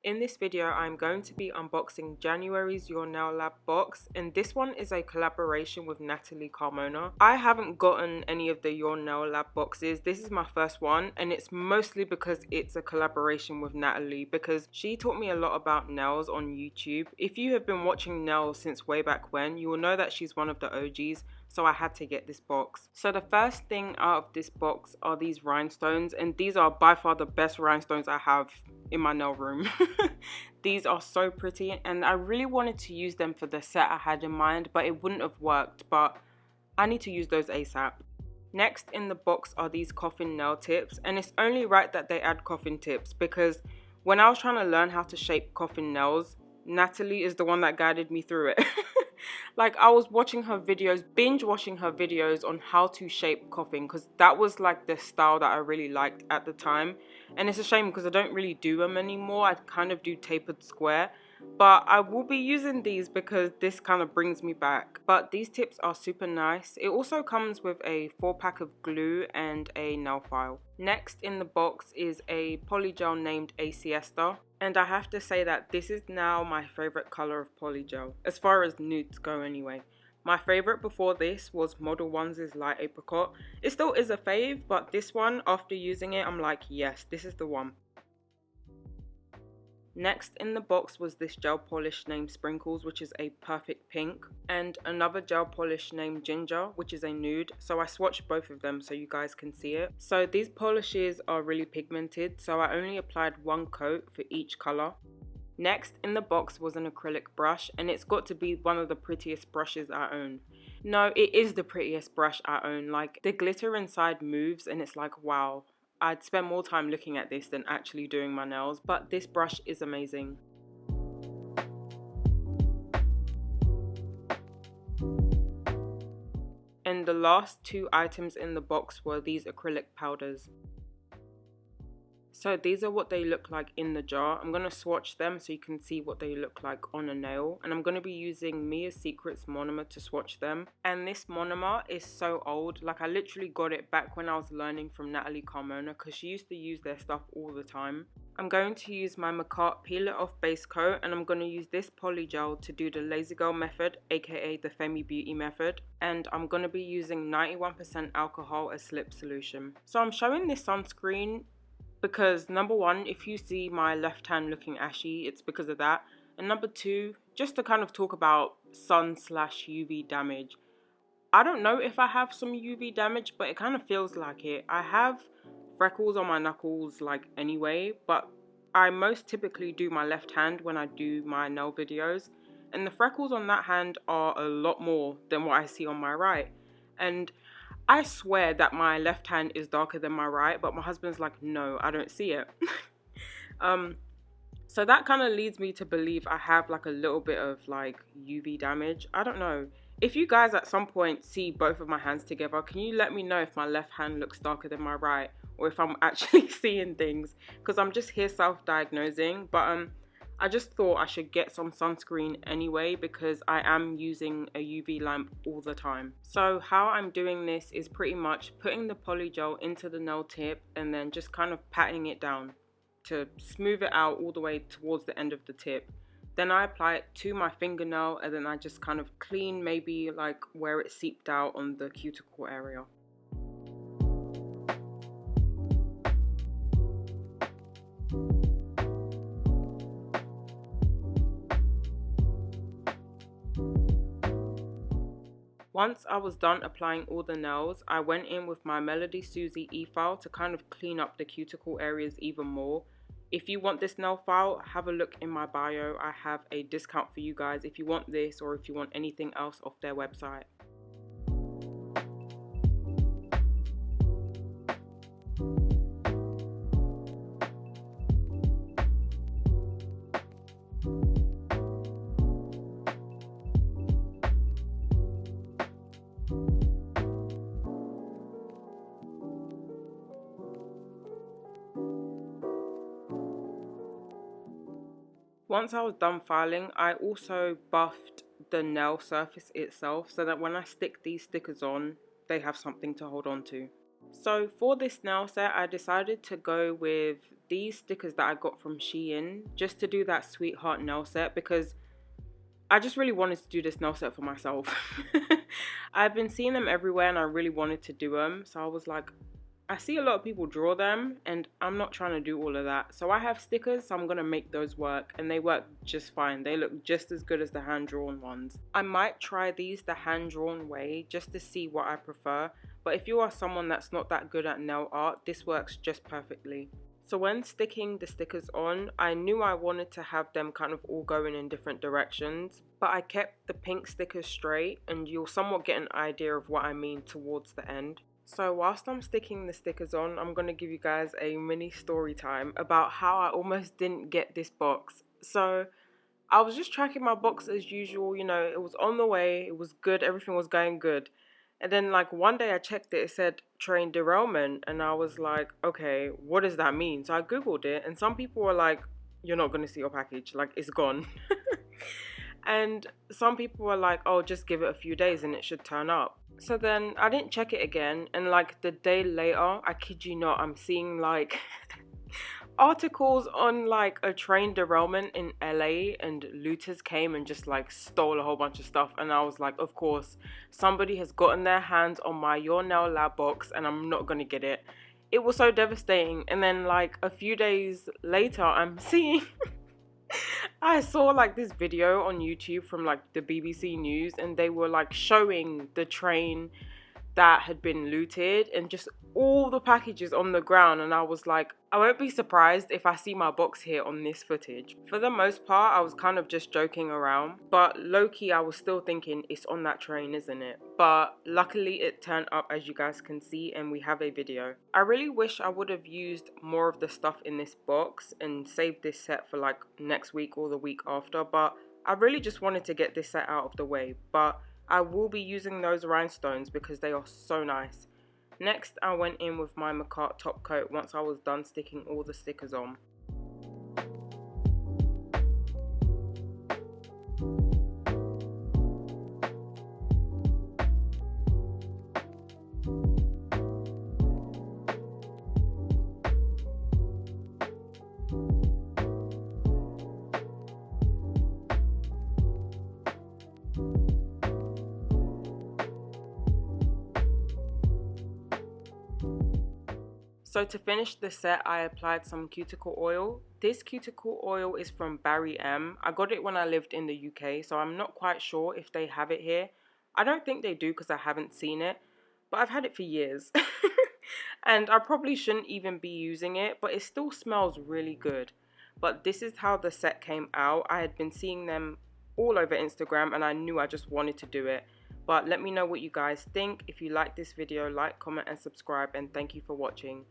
In this video, I'm going to be unboxing January's Your Nail Lab box, and this one is a collaboration with Natali Carmona. I haven't gotten any of the Your Nail Lab boxes. This is my first one, and it's mostly because it's a collaboration with Natali, because she taught me a lot about nails on YouTube. If you have been watching nails since way back when, you will know that she's one of the OGs. So I had to get this box. So the first thing out of this box are these rhinestones, and these are by far the best rhinestones I have in my nail room. These are so pretty, and I really wanted to use them for the set I had in mind, but it wouldn't have worked, but I need to use those ASAP. Next in the box are these coffin nail tips, and it's only right that they add coffin tips because when I was trying to learn how to shape coffin nails, Natali is the one that guided me through it. Like, I was watching her videos, binge watching her videos on how to shape coffin, because that was like the style that I really liked at the time. And it's a shame because I don't really do them anymore. I kind of do tapered square, but I will be using these because this kind of brings me back. But these tips are super nice. It also comes with a 4-pack of glue and a nail file. Next in the box is a polygel named A Siesta. And I have to say that this is now my favorite color of polygel, as far as nudes go anyway. My favorite before this was Model One's Light Apricot. It still is a fave, but this one, after using it, I'm like, yes, this is the one. Next in the box was this gel polish named Sprinkles, which is a perfect pink, and another gel polish named Ginger, which is a nude. So I swatched both of them so you guys can see it. So these polishes are really pigmented, so I only applied one coat for each color. Next in the box was an acrylic brush, and it's got to be one of the prettiest brushes I own. No, it is the prettiest brush I own. Like, the glitter inside moves and it's like, wow. I'd spend more time looking at this than actually doing my nails, but this brush is amazing. And the last two items in the box were these acrylic powders. So these are what they look like in the jar. I'm going to swatch them so you can see what they look like on a nail. And I'm going to be using Mia's Secrets monomer to swatch them. And this monomer is so old. Like, I literally got it back when I was learning from Natali Carmona because she used to use their stuff all the time. I'm going to use my MAKARTT Peel It Off base coat, and I'm going to use this polygel to do the Lazy Girl method, aka the Femi Beauty method. And I'm going to be using 91% alcohol as slip solution. So I'm showing this sunscreen because number one, if you see my left hand looking ashy, it's because of that. And number two, just to kind of talk about sun/UV damage. I don't know if I have some UV damage, but it kind of feels like it. I have freckles on my knuckles like anyway, but I most typically do my left hand when I do my nail videos. And the freckles on that hand are a lot more than what I see on my right. And I swear that my left hand is darker than my right, but my husband's like, no, I don't see it. So that kind of leads me to believe I have like a little bit of like UV damage. I don't know. If you guys at some point see both of my hands together, can you let me know if my left hand looks darker than my right, or if I'm actually seeing things? Because I'm just here self-diagnosing, but I just thought I should get some sunscreen anyway because I am using a UV lamp all the time. So how I'm doing this is pretty much putting the polygel into the nail tip and then just kind of patting it down to smooth it out all the way towards the end of the tip. Then I apply it to my fingernail and then I just kind of clean maybe like where it seeped out on the cuticle area. Once I was done applying all the nails, I went in with my Melody Susie e-file to kind of clean up the cuticle areas even more. If you want this nail file, have a look in my bio. I have a discount for you guys if you want this or if you want anything else off their website. Once I was done filing, I also buffed the nail surface itself so that when I stick these stickers on, they have something to hold on to. So for this nail set, I decided to go with these stickers that I got from Shein just to do that sweetheart nail set, because I just really wanted to do this nail set for myself. I've been seeing them everywhere and I really wanted to do them. So I was like, I see a lot of people draw them and I'm not trying to do all of that. So I have stickers, so I'm going to make those work, and they work just fine. They look just as good as the hand-drawn ones. I might try these the hand-drawn way just to see what I prefer. But if you are someone that's not that good at nail art, this works just perfectly. So when sticking the stickers on, I knew I wanted to have them kind of all going in different directions, but I kept the pink stickers straight, and you'll somewhat get an idea of what I mean towards the end. So whilst I'm sticking the stickers on, I'm going to give you guys a mini story time about how I almost didn't get this box. So I was just tracking my box as usual, you know, it was on the way, it was good, everything was going good. And then like one day I checked it, it said train derailment, and I was like, okay, what does that mean? So I googled it, and some people were like, you're not going to see your package, like it's gone. And some people were like, oh, just give it a few days and it should turn up. So then I didn't check it again, and like the day later, I kid you not, I'm seeing like articles on like a train derailment in LA, and looters came and just like stole a whole bunch of stuff. And I was like, of course, somebody has gotten their hands on my Your Nail Lab box and I'm not gonna get it. It was so devastating. And then like a few days later, I'm seeing I saw like this video on YouTube from like the BBC News, and they were like showing the train that had been looted and just all the packages on the ground, and I was like, I won't be surprised if I see my box here on this footage. For the most part, I was kind of just joking around, but low-key I was still thinking it's on that train, isn't it? But luckily it turned up, as you guys can see, and we have a video. I really wish I would have used more of the stuff in this box and saved this set for like next week or the week after, but I really just wanted to get this set out of the way. But I will be using those rhinestones because they are so nice. Next, I went in with my MAKARTT top coat once I was done sticking all the stickers on. So to finish the set, I applied some cuticle oil. This cuticle oil is from Barry M. I got it when I lived in the UK, so I'm not quite sure if they have it here. I don't think they do because I haven't seen it, but I've had it for years. And I probably shouldn't even be using it, but it still smells really good. But this is how the set came out. I had been seeing them all over Instagram and I knew I just wanted to do it. But let me know what you guys think. If you like this video, like, comment and subscribe, and thank you for watching.